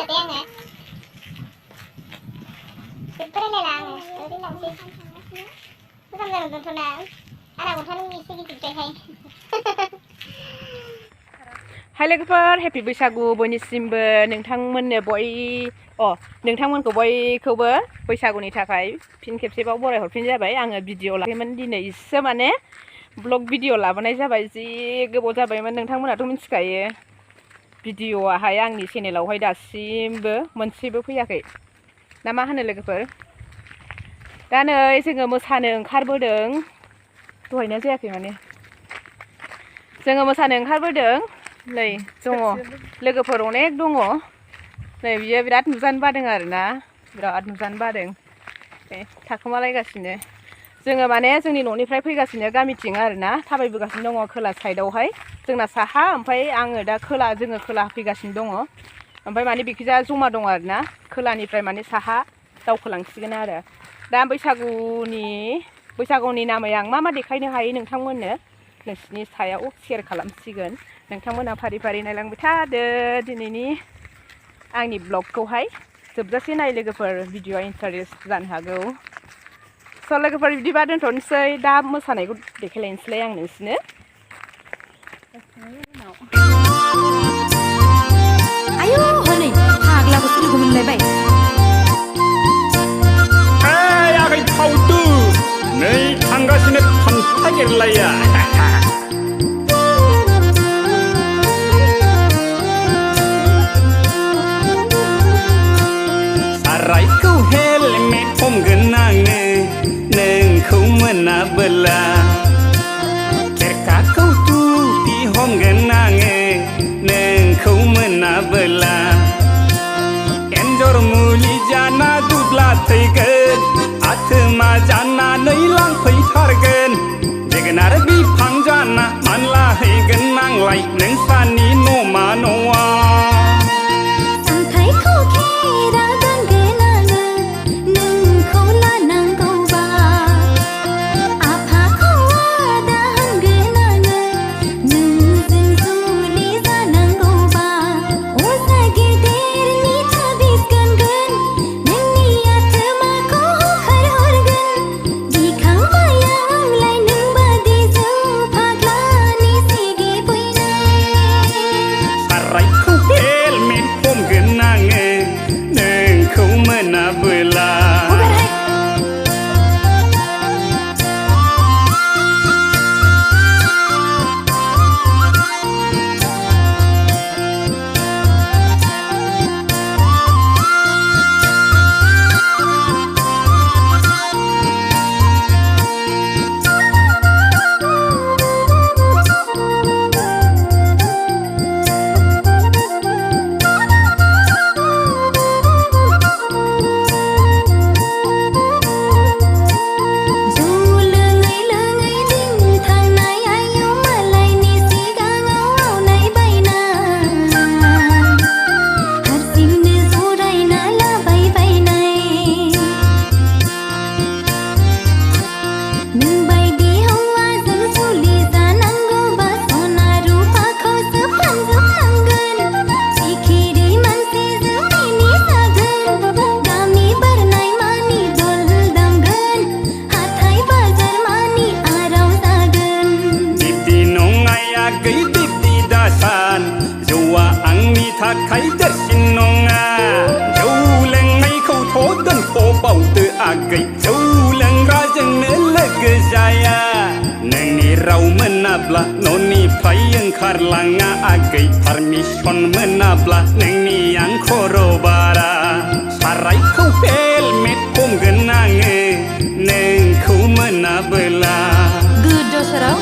Hai लोगोफोर Happy बैसागु बयनिसिमबो नोंथांमोननो नोंथांमोनखौ बयखौबो बैसागुनि थाखाय फिन खेबसेबाव बराय हरफिन जाबाय आङो भिडिअ लाखैमोन दिनैसो माने ब्लग भिडिअ लाबोनाय जाबाय जि गोबाव जाबायमोन नोंथांमोनाथ' मिथिखायो भिडिअआहाय आंनि चेनेलावहाय दासिमबो मोनसेबो फैयाखै ना मा होनो लोगोफोर दा नै जोङो मोसानो ओंखारबोदों दहायना जायाखै माने जोङो मोसानो ओंखारबोदों नै दङ लोगोफोर अनेक दङ नै बियो बिराद नुजानो बादों आरोना बिराद नुजानो बादों थाखोमालायगासिनो जोङो माने जोंनि न'निफ्राय फैगासिनो गामिथिं आरोना थाबायबोगासिनो दङ खोला साइडआवहाय जोंना साहा ओमफ्राय आङो दा जोङो खोला फैगासिनो दङ ओमफ्राय माने बिखिजा जमा दङ आरोना खोलानिफ्राय माने साहा दावखोलांसिगोन आरो दा बैसागुनि नामै आं मा देखायनो हायो नोंथांमोननो नोंसिनि सायाव शेयार खालामसिगोन नोंथांमोना फारि फारि नायलांबाय थादो दिनैनि आंनि ब्लगखौहाय जोबजासे नाय लोगोफोर भिडिअआ इन्टारेस्ट जानो हागौ स' लोगोफोर बिदिबा दोनथ'नोसै दा मोसानायखौ देखायलायनोसैलाय आं नोंसिनो आयौ हनै फाग्लाखौसो लोगो मोनलायबाय आगै फावदु नै थांगासिनो थांफादेरलाया सारायखौ हेलमेट हमगोन आङो नोंखौ मोनाबोला खेरखाखौ टुपि हमगोन आङो नोंखौ मोनाबोला एन्जर मुलि जाना दुब्ला थैगोन आथोमा जानानै लांफैथारगोन जोगोनार बिफां जाना मानला हैगोन आंलाय नोंसानि न'मा न'आ थाखाय देरसिन नङा जौ लोंनायखौथ' दोनथ'बावदो आगै जौ लोंग्राजोंनो लोगो जाया नोंनि राव मोनाब्ला न'निफ्राय ओंखारलाङा आगै पारमिसन मोनाब्ला नोंनि आं खर' बारा सारायखौ हेलमेट हमगोन आङो नोंखौ मोनाबोला गोदाव सोराव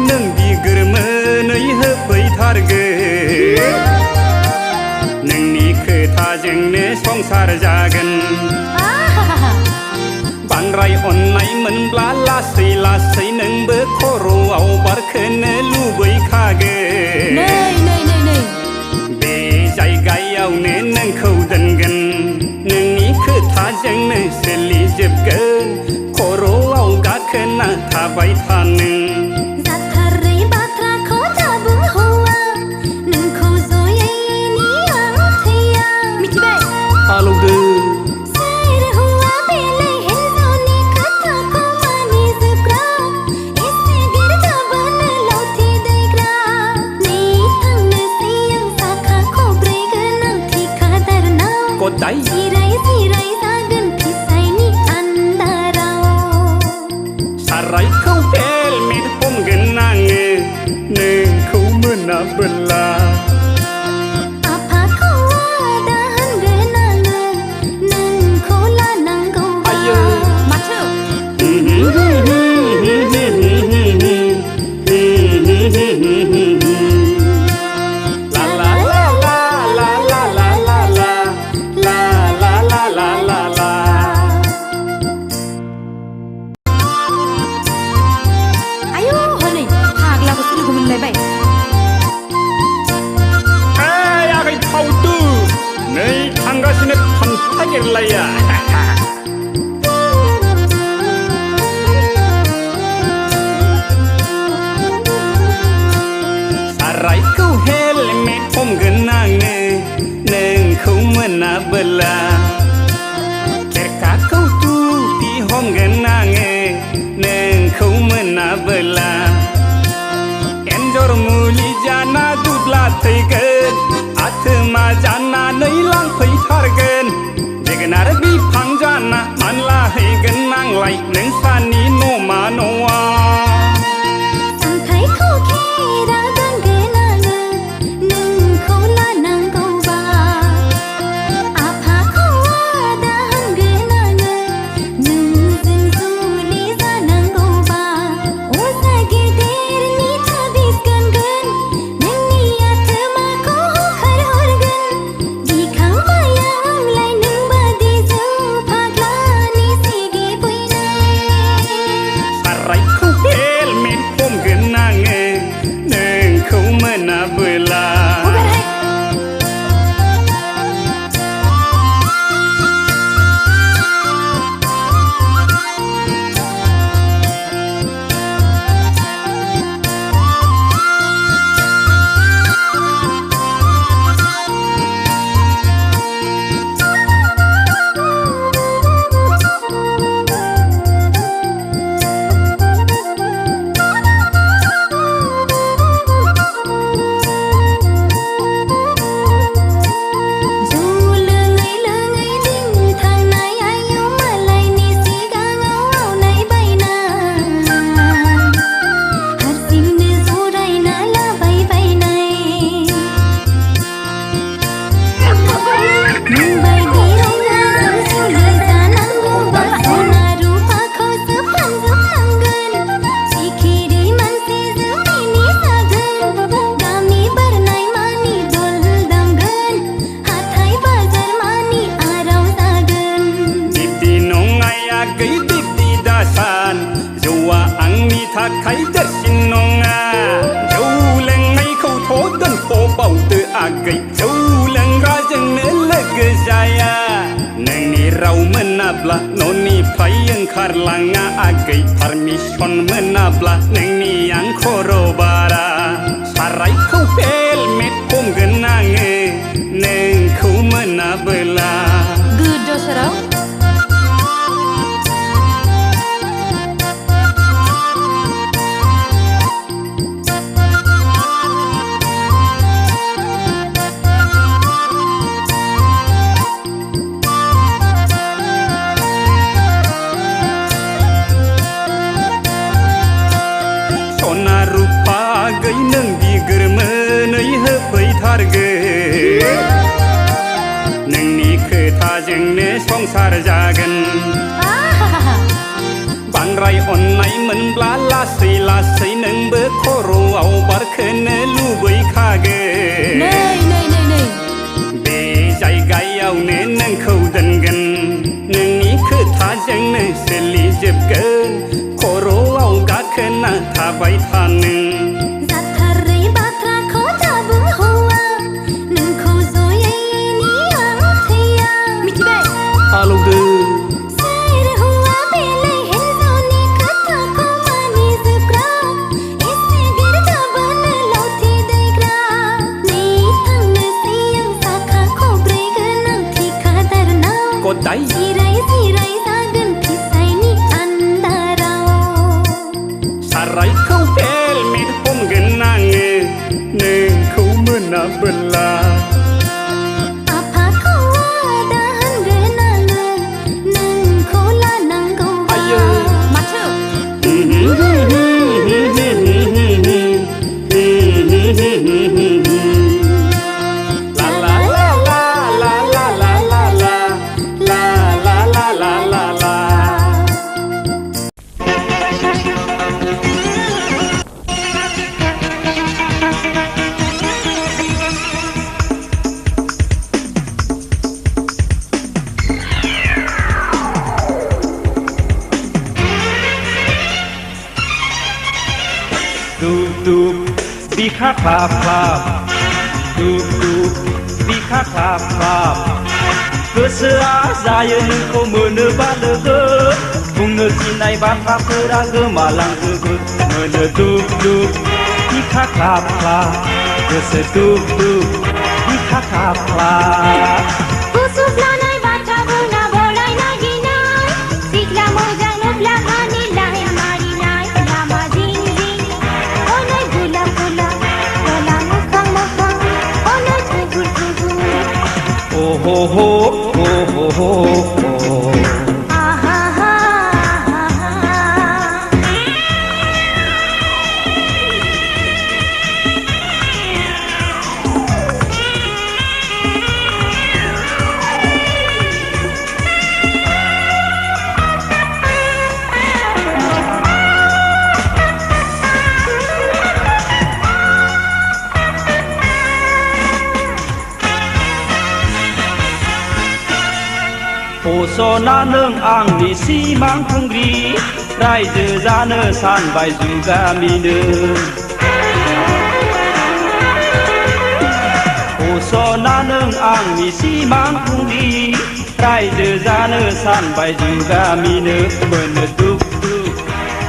नों बिगोरमोनै होफैथारगोन नोंनि खोथाजोंनो संसार जागोन बांद्राय अननाय मोनब्ला लासै लासै नोंबो खर'आव बारखोनो लुबैखागोन नै नै नै नै बे जायगायावनो नोंखौ दोनगोन नोंनि खोथाजोंनो सोलिजोबगोन खर'आव गाखोना थाबाय था नों जाथारै बाथ्राखौ दाबुं हौवा नोंखौ जयैनि आं थैया मिथिबाय आलौदो सोर हौवा बेलाय हिन्जावनि खोथाखौ मानिजोबग्रा एसे गिरगाबानो लावथि दैग्रा नै थांनोसै आं साखा खब्रै गोनां थिखादारनाव गदाय जिराय जिराय जागोन फिसायनि आन्दाराव सारायखौ हेलमेट हमगोन आङो नोंखौ मोनाबोला आफाखौ आदा होनगोन आङो नोंखौ लानांगौबा आयो माथो La la la la la la la la la la la la la la la आयौ हनै फाग्लाखौसो लोगो मोनलायबाय Hey, आगै थावदो नै थांगासिनो फानफागेरलाया सारायखौ हेलमेट हमगोन आङो नोंखौ मोनाबोला खेरखाखौ टुपि हमगोन आङो नोंखौ मोनाबोला एन्जर मुलि जाना दुब्ला थैगोन आथोमा जानानै लांफैथारगोन जोगोनार बिफां जाना मानलाहैगोन आंलाय नोंसानि न'मा न'आ सामथाइखौ खेरा गानगोन आङो नोंखौ लानांगौबा आफाखौ आदा होनगोन आङो नोंजों जुलि जानांगौबा अजा गेदेरनि थाबिस गानगोन नोंनि आथोमाखौ होखारहरगोन गिखांबाय आंलाय नों बादिजों फाग्लानि सिगि फैनाय सारायखौ हेलमेट हमगोन आङो नोंखौ मोनाबोला जौ लोङै लोङै दिन थांनाय आयौ मालायनि सिगाङाव आवनाय बायना हारसिंनो जरायना लाबाय बायनाय नोंबायदि रंजाजों जुलि जानांगौबा सना रुफाखौसो फानजोबनांगोन सिखिरि मानसिजों मिनि जागोन गामि बारनाय मानि दल दामगोन हाथाय बाजार मानि आराव जागोन बिब्दि नङाया गै बिब्दि दासान जौआ आंनि थाखाय देरसिन नङा जौ लोंनायखौथ' दोनथ'बावदो आगै जौ लोंग्राजोंनो लोगो जाया नोंनि राव मोनाब्ला न'निफ्राय ओंखारलाङा आगै पारमिसन मोनाब्ला नोंनि आं खर' बारा सारायखौ हेलमेट हमगोन आङो नोंखौ मोनाबोला गोदाव सोराव सना रुपा गै नों बिगोरमोनै होफैथारगोन नोंनि खोथाजोंनो संसार जागोन बांद्राय अननाय मोनब्ला लासै लासै नोंबो खर'आव बारखोनो लुबैखागोन नै नै नै नै बे जायगायावनो नोंखौ दोनगोन नोंनि खोथाजोंनो सोलि जोबगोन खर'आव गाखोना थाबाय थानो जाथारै बाथ्राखौ दाबुं हौवा नोंखौ जयैनि आं थैया मिथिबाय आलौदो सोर हौवा बेलाय हिन्जावनि खोथाखौ मानिजोबग्रा एसे गिरगाबानो लावथि दैग्रा नै थांनोसै आं साखा खब्रै गोनां थिखादारनाव गदाय जिराय जिराय जागोन फिसायनि आन्दाराव सारायखौ हेलमेट हमगोन आङो नोंखौ मोनाबोला आफाखौ आदा होनगोन आङो नोंखौ लानांगौबा माथो La la la la la la la la la la la la la la la Dup dup bika klap klap Dup dup bika klap klap Gosoआ जायो नोंखौ मोनोबा लोगो बुंनो थिननाय बाथ्राफोरा गोमालांजोबो मोनो दुप दुप बिखा klap klap गोसो दुप दुप बिखा klap klap Busuklanay baca buna bolaynay ginay Sikla mojang nubla kanilay marinay Lama zing zing Onay gula gula Wala mukhang mukhang Onay tugur tugur Oh ho ho oh ho ho oh Aha ha अजना नों आंनि सिमां खुंग्रि रायजो जानो सानबाय जुगामिनो अजना नों आंनि सिमां खुंग्रि रायजो जानो सानबाय जुगामिनो मोनो दुप दुप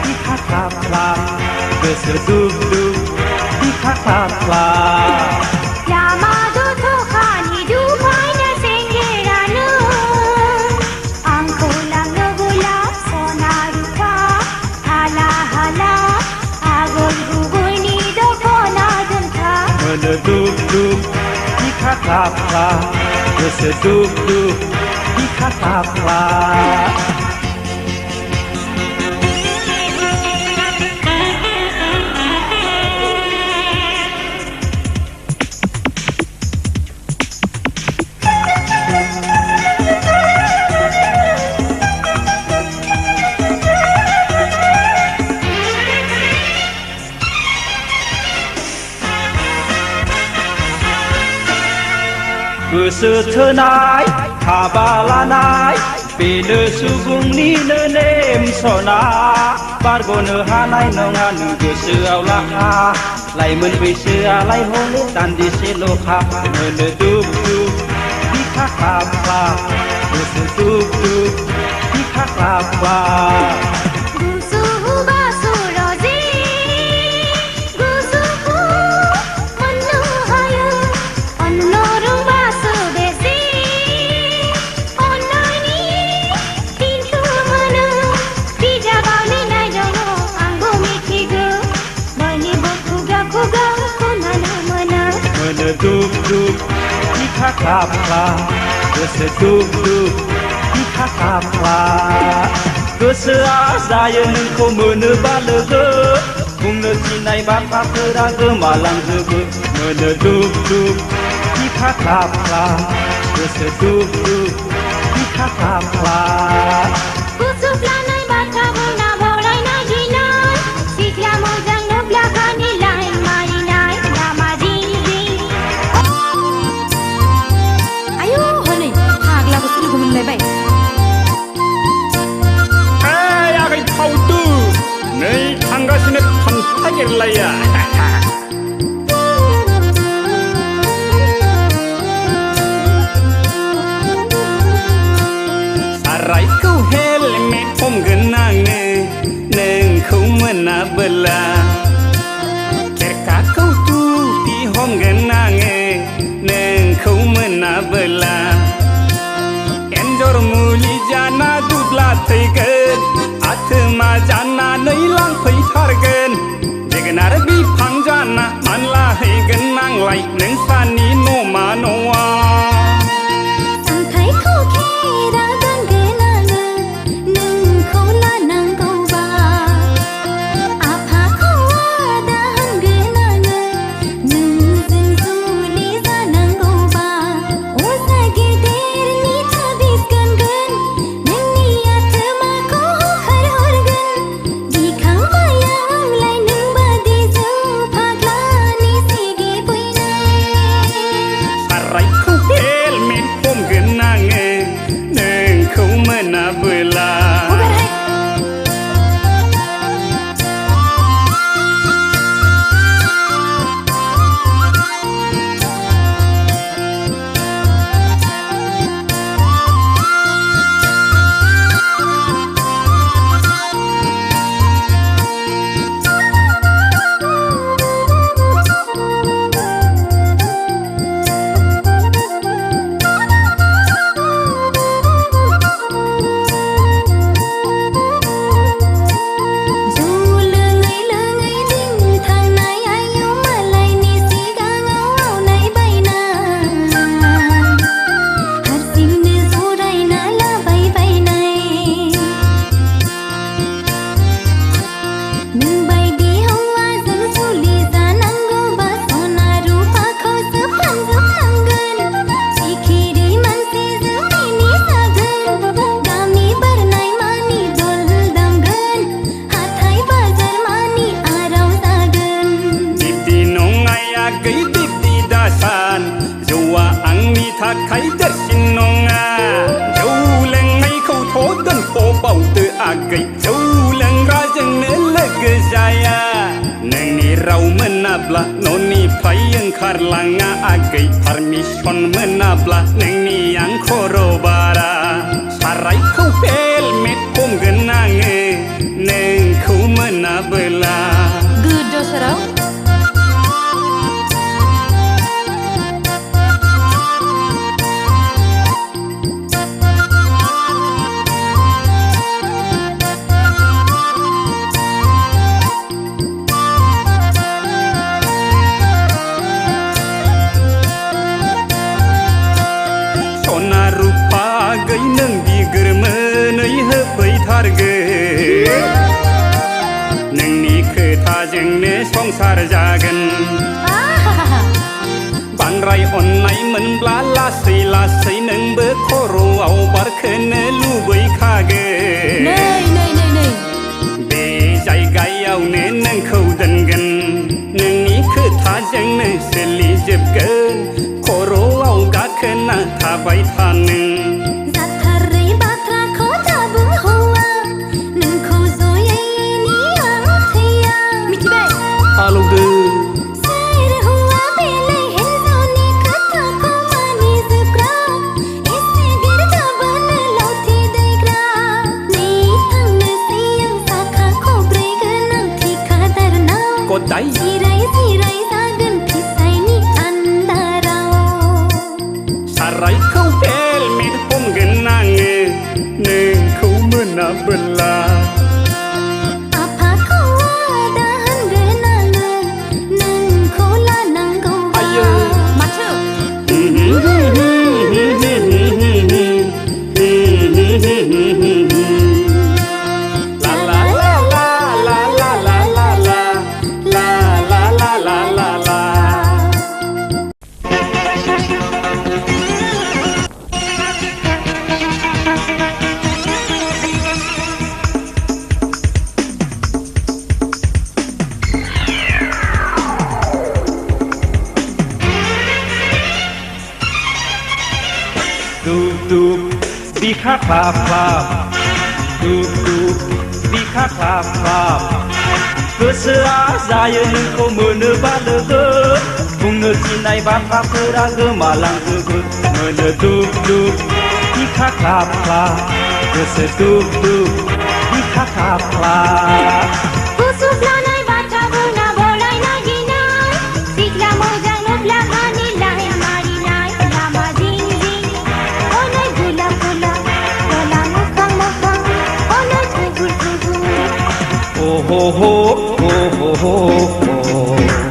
बिखा klap klap गोसो दुप दुप बिखा klap klap Lama duto khani dupaina sengeranu Angko lang nagula sona rupa Hala hala agol gugoy ni doko na dunta Mono dup dup bika klap klap Goso dup dup bika klap klap गोसो थोनाय हाबा लानाय बेनो सुबुंनिनो नेम सना बारग'नो हानाय नङा नों गोसोआव लाखा लाइमोन बैसोआलाय हले दान्दिसेल'खा मोनो दुप दुप बिखा klap klap गोसो दुप दुप बिखा klap klap Gusuhu basurozi Gusuhu manu hayo Onnorung basu besi Onani pintu manu Dijabani nai dongo anggo mikigo Bani bokuga kuga kunana mana Mono dup dup bika klap klap Goso dup dup bika klap klap Gosoआ जायो नोंखौ मोनोबा लोगो बुंनो थिननाय बाथ्राफोरा गोमालांजोबो मोनो दुप दुप बिखा klap klap गोसो दुप दुप बिखा klap klap Busuklanay baca buna bolaynay ginay Sikla mojang nubla kanilay marinay Lama zing zing Ayo honey hagla ko sulugo munlay bay Hey nagiरलाया सारायखौ हेलमेट हमगोन आङो नोंखौ मोनाबोला खेरखाखौ टुपि हमगोन आङो नोंखौ मोनाबोला एन्जर मुलि जाना दुब्ला थैगोन आथोमा जानानै लांफैथारगोन जोगोनार बिफां जाना मानला हैगोन नांलाय नोंसानि न'मा न'आ थाखाय देरसिन नङा जौ लोंनायखौथ' दोनथ'बावदो आगै जौ लोंग्राजोंनो लोगो जाया नोंनि राव मोनाब्ला न'निफ्राय ओंखारलाङा आगै पारमिसन मोनाब्ला नोंनि आं खर' बारा सारायखौ हेलमेट हमगोन आङो नोंखौ मोनाबोला गोदाव सोराव नों बिगोरमोनै होफैथारगोन नोंनि खोथाजोंनो संसार जागोन बांद्राय अननाय मोनब्ला लासै लासै नोंबो खर'आव बारखोनो लुबैखागोन बे जायगायावनो नोंखौ दोनगोन नोंनि खोथाजोंनो सोलिजोबगोन खर'आव गाखोना थाबाय थानो सारायखौ हेलमेट हमगोन आङो नोंखौ मोनाबोला आफाखौ आदा होनगोन आङो नोंखौ लानांगौ आयो माथो Bika klap klap, duk duk, bika klap klap. गोसोआ जायो नोंखौ मोनोबा लोगो बुंनो थिननाय बाथ्राफोरा गोमालांजोबो मोनो दुब दुब बिखा खाफ्ला गोसो दुब दुब बिखा खाफ्ला गुसुफ्लानाय बाथ्राफोरना बलायनाय गिनाय सिख्ला मोजां नुब्ला मानिलाय मारिनाय लामा जिं जिं हनै गुलाब गुलाब गला मोखां मोखां हनै थुबुर थुबुर Oh ho ho ho ho ho ho